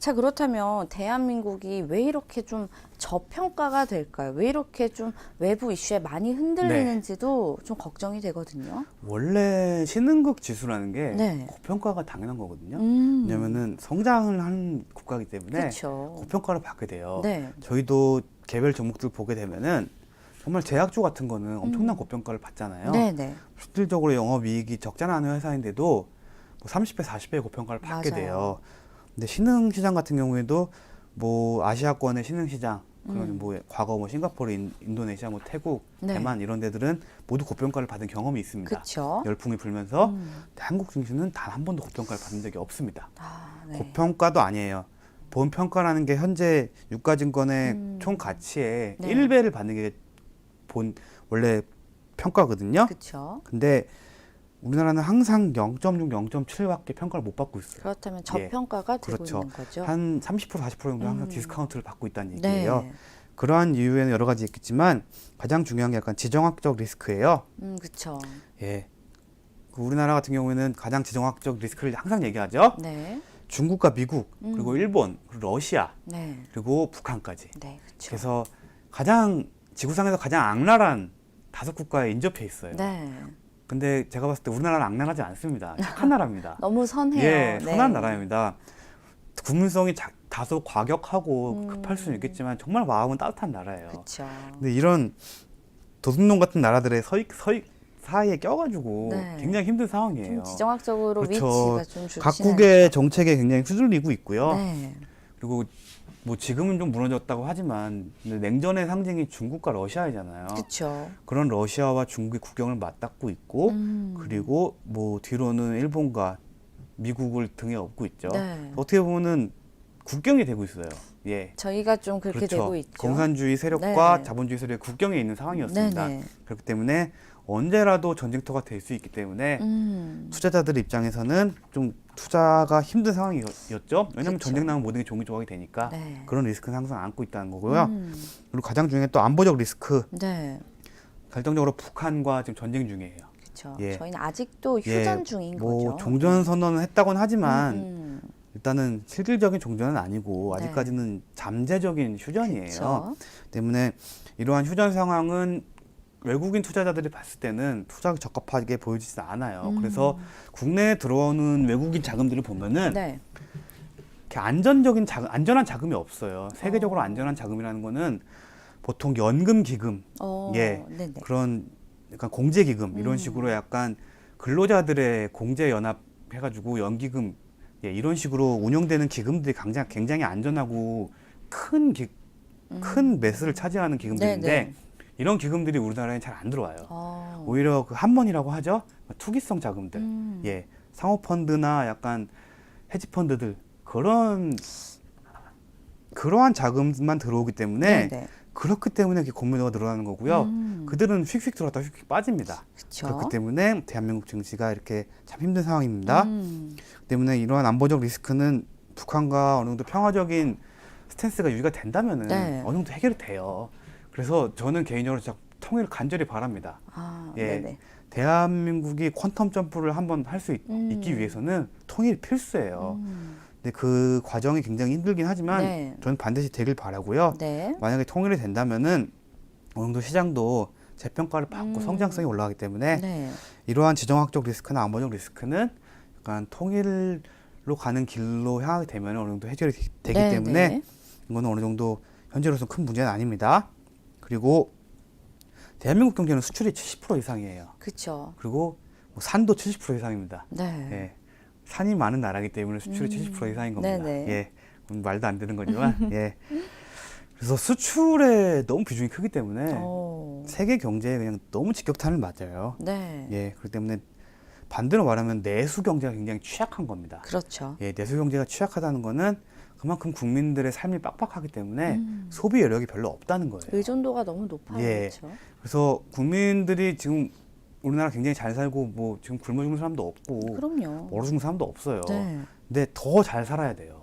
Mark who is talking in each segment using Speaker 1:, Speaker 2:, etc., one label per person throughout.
Speaker 1: 자, 그렇다면 대한민국이 왜 이렇게 좀 저평가가 될까요? 왜 이렇게 좀 외부 이슈에 많이 흔들리는지도 좀 걱정이 되거든요.
Speaker 2: 원래 신흥국 지수라는 게
Speaker 1: 네.
Speaker 2: 고평가가 당연한 거거든요.
Speaker 1: 음.
Speaker 2: 왜냐면은 성장을 하는 국가이기 때문에
Speaker 1: 그렇죠.
Speaker 2: 고평가를 받게 돼요.
Speaker 1: 네.
Speaker 2: 저희도 개별 종목들 보게 되면은 정말 제약주 같은 거는 엄청난 고평가를 받잖아요.
Speaker 1: 네네.
Speaker 2: 실질적으로 영업이익이 적잖아 하는 회사인데도 뭐 30배, 40배 고평가를 받게
Speaker 1: 맞아요.
Speaker 2: 돼요. 근데 신흥시장 같은 경우에도 뭐 아시아권의 신흥시장, 그런 뭐 과거 뭐 싱가포르, 인도네시아, 뭐 태국,
Speaker 1: 네.
Speaker 2: 대만 이런 데들은 모두 고평가를 받은 경험이 있습니다.
Speaker 1: 그렇죠.
Speaker 2: 열풍이 불면서 한국 증시는 단 한 번도 고평가를 받은 적이 없습니다.
Speaker 1: 아, 네.
Speaker 2: 고평가도 아니에요. 본평가라는 게 현재 유가증권의 총 가치의
Speaker 1: 네.
Speaker 2: 1배를 받는 게 원래 평가거든요.
Speaker 1: 그렇죠.
Speaker 2: 근데 우리나라는 항상 0.6, 0.7밖에 평가를 못 받고 있어요.
Speaker 1: 그렇다면 저평가가 되고
Speaker 2: 그렇죠.
Speaker 1: 있는 거죠.
Speaker 2: 한 30%, 40% 정도 항상 디스카운트를 받고 있다는 얘기예요.
Speaker 1: 네.
Speaker 2: 그러한 이유에는 여러 가지 있겠지만 가장 중요한 게 약간 지정학적 리스크예요.
Speaker 1: 그렇죠.
Speaker 2: 예. 그 우리나라 같은 경우에는 가장 지정학적 리스크를 항상 얘기하죠.
Speaker 1: 네.
Speaker 2: 중국과 미국, 그리고 일본, 그리고 러시아,
Speaker 1: 네.
Speaker 2: 그리고 북한까지.
Speaker 1: 네, 그렇죠.
Speaker 2: 그래서 가장 지구상에서 가장 악랄한 5국가에 인접해 있어요.
Speaker 1: 네.
Speaker 2: 근데 제가 봤을 때 우리나라는 악랄하지 않습니다. 착한 나라입니다.
Speaker 1: 너무 선해요.
Speaker 2: 예,
Speaker 1: 네.
Speaker 2: 선한 나라입니다. 국민성이 다소 과격하고 급할 수는 있겠지만 정말 마음은 따뜻한 나라예요.
Speaker 1: 그렇죠.
Speaker 2: 근데 이런 도둑놈 같은 나라들의 사이에 껴가지고
Speaker 1: 네.
Speaker 2: 굉장히 힘든 상황이에요.
Speaker 1: 좀 지정학적으로
Speaker 2: 그렇죠.
Speaker 1: 위치가 좀 좋지는
Speaker 2: 각국의 정책에 굉장히 휘둘리고 있고요.
Speaker 1: 네.
Speaker 2: 그리고 뭐 지금은 좀 무너졌다고 하지만 근데 냉전의 상징이 중국과 러시아이잖아요.
Speaker 1: 그렇죠.
Speaker 2: 그런 러시아와 중국의 국경을 맞닿고 있고 그리고 뭐 뒤로는 일본과 미국을 등에 업고 있죠.
Speaker 1: 네.
Speaker 2: 어떻게 보면은 국경이 되고 있어요. 예.
Speaker 1: 저희가 좀 그렇게
Speaker 2: 그렇죠.
Speaker 1: 되고 있죠.
Speaker 2: 공산주의 세력과
Speaker 1: 네.
Speaker 2: 자본주의 세력의 국경에 있는 상황이었습니다.
Speaker 1: 네네.
Speaker 2: 그렇기 때문에 언제라도 전쟁터가 될 수 있기 때문에 투자자들 입장에서는 좀 투자가 힘든 상황이었죠. 왜냐하면
Speaker 1: 그쵸.
Speaker 2: 전쟁 나면 모든 게 종이 조각이 되니까
Speaker 1: 네.
Speaker 2: 그런 리스크는 항상 안고 있다는 거고요. 그리고 가장 중요한 또 안보적 리스크.
Speaker 1: 네.
Speaker 2: 결정적으로 북한과 지금 전쟁 중이에요.
Speaker 1: 그렇죠.
Speaker 2: 예.
Speaker 1: 저희는 아직도 휴전 중인
Speaker 2: 뭐
Speaker 1: 거죠.
Speaker 2: 종전 선언은 했다고는 하지만
Speaker 1: 음.
Speaker 2: 일단은 실질적인 종전은 아니고
Speaker 1: 네.
Speaker 2: 아직까지는 잠재적인 휴전이에요.
Speaker 1: 그쵸.
Speaker 2: 때문에 이러한 휴전 상황은 외국인 투자자들이 봤을 때는 투자가 적합하게 보여지지 않아요. 그래서 국내에 들어오는 외국인 자금들을 보면은
Speaker 1: 네.
Speaker 2: 이렇게 안전한 자금이 없어요. 세계적으로 안전한 자금이라는 거는 보통 연금 기금, 예,
Speaker 1: 네네.
Speaker 2: 그런 약간 공제 기금 이런 식으로 약간 근로자들의 공제 연합 해가지고 연기금, 예, 이런 식으로 운영되는 기금들이 굉장히 안전하고 큰 매수를 차지하는 기금들인데
Speaker 1: 네네.
Speaker 2: 이런 기금들이 우리나라에 잘 안 들어와요. 오히려 그 한번이라고 하죠. 투기성 자금들, 예, 상호펀드나 약간 헤지펀드들 그러한 자금만 들어오기 때문에
Speaker 1: 네네.
Speaker 2: 그렇기 때문에 이렇게 공매도가 늘어나는 거고요. 그들은 휙휙 들어왔다 휙휙 빠집니다.
Speaker 1: 그쵸.
Speaker 2: 그렇기 때문에 대한민국 증시가 이렇게 참 힘든 상황입니다. 그렇기 때문에 이러한 안보적 리스크는 북한과 어느 정도 평화적인 스탠스가 유지가 된다면은
Speaker 1: 네.
Speaker 2: 어느 정도 해결이 돼요. 그래서 저는 개인적으로 진짜 통일을 간절히 바랍니다. 예,
Speaker 1: 네네.
Speaker 2: 대한민국이 퀀텀 점프를 한번 할 수 있기 위해서는 통일이 필수예요. 근데 그 과정이 굉장히 힘들긴 하지만
Speaker 1: 네.
Speaker 2: 저는 반드시 되길 바라고요.
Speaker 1: 네.
Speaker 2: 만약에 통일이 된다면은 어느 정도 시장도 재평가를 받고 성장성이 올라가기 때문에
Speaker 1: 네.
Speaker 2: 이러한 지정학적 리스크나 안보적 리스크는 약간 통일로 가는 길로 향하게 되면 어느 정도 해결이 되기
Speaker 1: 네,
Speaker 2: 때문에
Speaker 1: 네.
Speaker 2: 이거는 어느 정도 현재로서 큰 문제는 아닙니다. 그리고 대한민국 경제는 수출이 70% 이상이에요.
Speaker 1: 그렇죠.
Speaker 2: 그리고 뭐 산도 70% 이상입니다.
Speaker 1: 네.
Speaker 2: 예. 산이 많은 나라이기 때문에 수출이 70% 이상인 겁니다.
Speaker 1: 네네.
Speaker 2: 예. 말도 안 되는 거지만, 예. 그래서 수출에 너무 비중이 크기 때문에 세계 경제에 그냥 너무 직격탄을 맞아요.
Speaker 1: 네.
Speaker 2: 예. 그렇기 때문에 반대로 말하면 내수 경제가 굉장히 취약한 겁니다.
Speaker 1: 그렇죠.
Speaker 2: 예. 내수 경제가 취약하다는 거는 그만큼 국민들의 삶이 빡빡하기 때문에 소비 여력이 별로 없다는 거예요.
Speaker 1: 의존도가 너무 높아요.
Speaker 2: 예.
Speaker 1: 그렇죠.
Speaker 2: 그래서 국민들이 지금 우리나라 굉장히 잘 살고 뭐 지금 굶어 죽는 사람도 없고
Speaker 1: 그럼요.
Speaker 2: 얼어 죽는 사람도 없어요.
Speaker 1: 네.
Speaker 2: 근데 더 잘 살아야 돼요.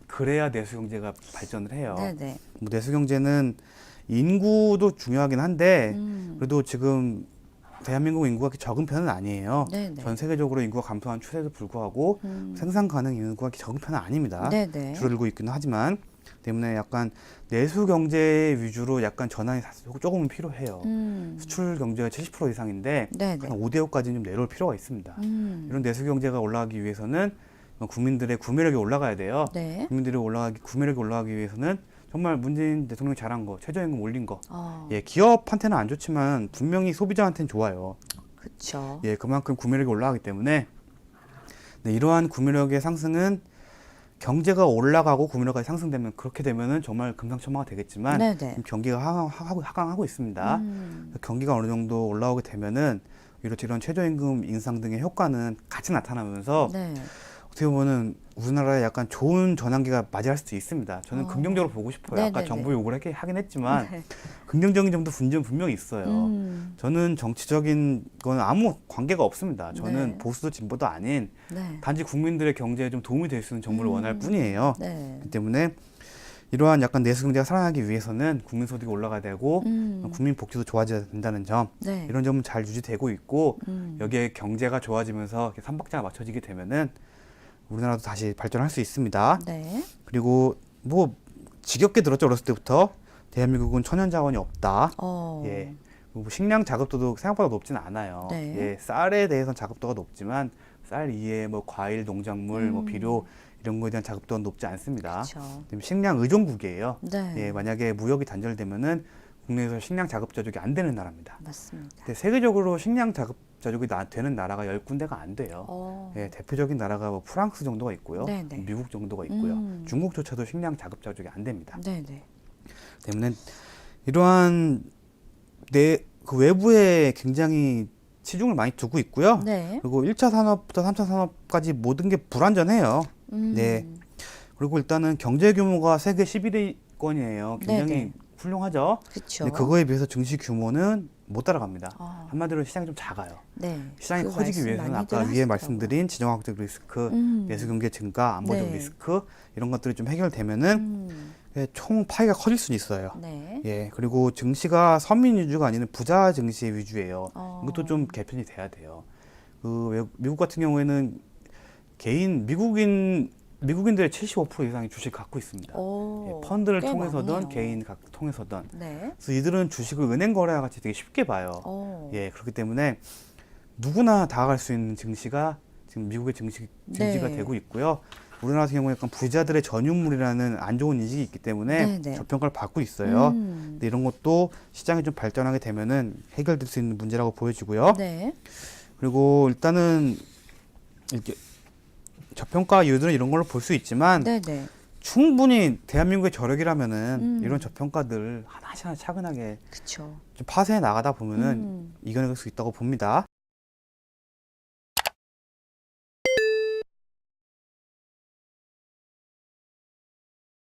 Speaker 2: 그래야 내수 경제가 발전을 해요.
Speaker 1: 네네.
Speaker 2: 뭐 내수 경제는 인구도 중요하긴 한데 그래도 지금 대한민국 인구가 그렇게 적은 편은 아니에요.
Speaker 1: 네네.
Speaker 2: 전 세계적으로 인구가 감소한 추세에도 불구하고 생산 가능 인구가 그렇게 적은 편은 아닙니다.
Speaker 1: 네네.
Speaker 2: 줄어들고 있기는 하지만 때문에 약간 내수 경제 위주로 약간 전환이 조금은 필요해요. 수출 경제가 70% 이상인데
Speaker 1: 네네.
Speaker 2: 한 5대 5까지는 좀 내려올 필요가 있습니다. 이런 내수 경제가 올라가기 위해서는 국민들의 구매력이 올라가야 돼요.
Speaker 1: 네.
Speaker 2: 구매력이 올라가기 위해서는 정말 문재인 대통령이 잘한 거, 최저임금 올린 거.
Speaker 1: 어,
Speaker 2: 예, 기업한테는 안 좋지만 분명히 소비자한테는 좋아요.
Speaker 1: 그쵸.
Speaker 2: 예, 그만큼 구매력이 올라가기 때문에 네, 이러한 구매력의 상승은 경제가 올라가고 구매력이 상승되면 그렇게 되면은 정말 금상첨화가 되겠지만
Speaker 1: 네네.
Speaker 2: 지금 경기가 하강하고 있습니다. 경기가 어느 정도 올라오게 되면은 이런 최저임금 인상 등의 효과는 같이 나타나면서
Speaker 1: 네.
Speaker 2: 어떻게 보면은 우리나라에 약간 좋은 전환기가 맞이할 수도 있습니다. 저는 긍정적으로 보고 싶어요. 아까
Speaker 1: 네네네.
Speaker 2: 정부 요구를 하긴 했지만
Speaker 1: 네.
Speaker 2: 긍정적인 점도 분명히 있어요. 저는 정치적인 건 아무 관계가 없습니다. 저는
Speaker 1: 네.
Speaker 2: 보수도 진보도 아닌
Speaker 1: 네.
Speaker 2: 단지 국민들의 경제에 좀 도움이 될 수 있는 정부를 원할 뿐이에요.
Speaker 1: 네.
Speaker 2: 그렇기 때문에 이러한 약간 내수 경제가 살아나기 위해서는 국민 소득이 올라가야 되고 국민 복지도 좋아져야 된다는 점,
Speaker 1: 네.
Speaker 2: 이런 점은 잘 유지되고 있고 여기에 경제가 좋아지면서 이렇게 삼박자가 맞춰지게 되면은 우리나라도 다시 발전할 수 있습니다.
Speaker 1: 네.
Speaker 2: 그리고 뭐 지겹게 들었죠. 어렸을 때부터 대한민국은 천연 자원이 없다.
Speaker 1: 어.
Speaker 2: 예. 그리고 식량 자급도도 생각보다 높지는 않아요.
Speaker 1: 네.
Speaker 2: 예, 쌀에 대해서는 자급도가 높지만 쌀 이외에 뭐 과일, 농작물, 뭐 비료 이런 거에 대한 자급도는 높지 않습니다.
Speaker 1: 그쵸.
Speaker 2: 식량 의존국이에요.
Speaker 1: 네.
Speaker 2: 예, 만약에 무역이 단절되면은 국내에서 식량 자급 자족이 안 되는 나라입니다.
Speaker 1: 맞습니다.
Speaker 2: 근데 세계적으로 식량 자급 자족이 되는 나라가 10군데가 안 돼요.
Speaker 1: 어.
Speaker 2: 예, 대표적인 나라가 뭐 프랑스 정도가 있고요.
Speaker 1: 네네.
Speaker 2: 미국 정도가 있고요. 중국조차도 식량 자급 자족이 안 됩니다.
Speaker 1: 네네.
Speaker 2: 때문에 이러한 그 외부에 굉장히 치중을 많이 두고 있고요.
Speaker 1: 네.
Speaker 2: 그리고 1차 산업부터 3차 산업까지 모든 게 불안전해요. 네. 그리고 일단은 경제 규모가 세계 11위권이에요. 굉장히
Speaker 1: 네네.
Speaker 2: 훌륭하죠.
Speaker 1: 그쵸.
Speaker 2: 근데 그거에 비해서 증시 규모는 못 따라갑니다.
Speaker 1: 어.
Speaker 2: 한마디로 시장이 좀 작아요.
Speaker 1: 네.
Speaker 2: 시장이
Speaker 1: 그
Speaker 2: 커지기
Speaker 1: 말씀
Speaker 2: 위해서는
Speaker 1: 많이들
Speaker 2: 아까 위에
Speaker 1: 하시더라고요.
Speaker 2: 말씀드린 지정학적 리스크, 내수 경제 증가, 안보적
Speaker 1: 네.
Speaker 2: 리스크 이런 것들이 좀 해결되면은 예, 총 파이가 커질 수는 있어요.
Speaker 1: 네.
Speaker 2: 예, 그리고 증시가 서민 위주가 아니라 부자 증시 위주예요.
Speaker 1: 어.
Speaker 2: 이것도 좀 개편이 돼야 돼요. 미국 같은 경우에는 미국인들의 75% 이상이 주식 갖고 있습니다.
Speaker 1: 오,
Speaker 2: 예, 펀드를
Speaker 1: 꽤
Speaker 2: 통해서든
Speaker 1: 많네요.
Speaker 2: 통해서든.
Speaker 1: 네.
Speaker 2: 그래서 이들은 주식을 은행 거래와 같이 되게 쉽게 봐요.
Speaker 1: 오.
Speaker 2: 예, 그렇기 때문에 누구나 다가갈 수 있는 증시가 지금 미국의 증시가
Speaker 1: 네.
Speaker 2: 되고 있고요. 우리나라 같은 경우에 약간 부자들의 전유물이라는 안 좋은 인식이 있기 때문에
Speaker 1: 네네.
Speaker 2: 저평가를 받고 있어요.
Speaker 1: 음.
Speaker 2: 근데 이런 것도 시장이 좀 발전하게 되면은 해결될 수 있는 문제라고 보여지고요.
Speaker 1: 네.
Speaker 2: 그리고 일단은 이렇게 저평가 이유들은 이런 걸로 볼 수 있지만
Speaker 1: 네네.
Speaker 2: 충분히 대한민국의 저력이라면은 이런 저평가들 하나씩 차근하게
Speaker 1: 그쵸.
Speaker 2: 좀 파쇄해 나가다 보면은 이겨낼 수 있다고 봅니다.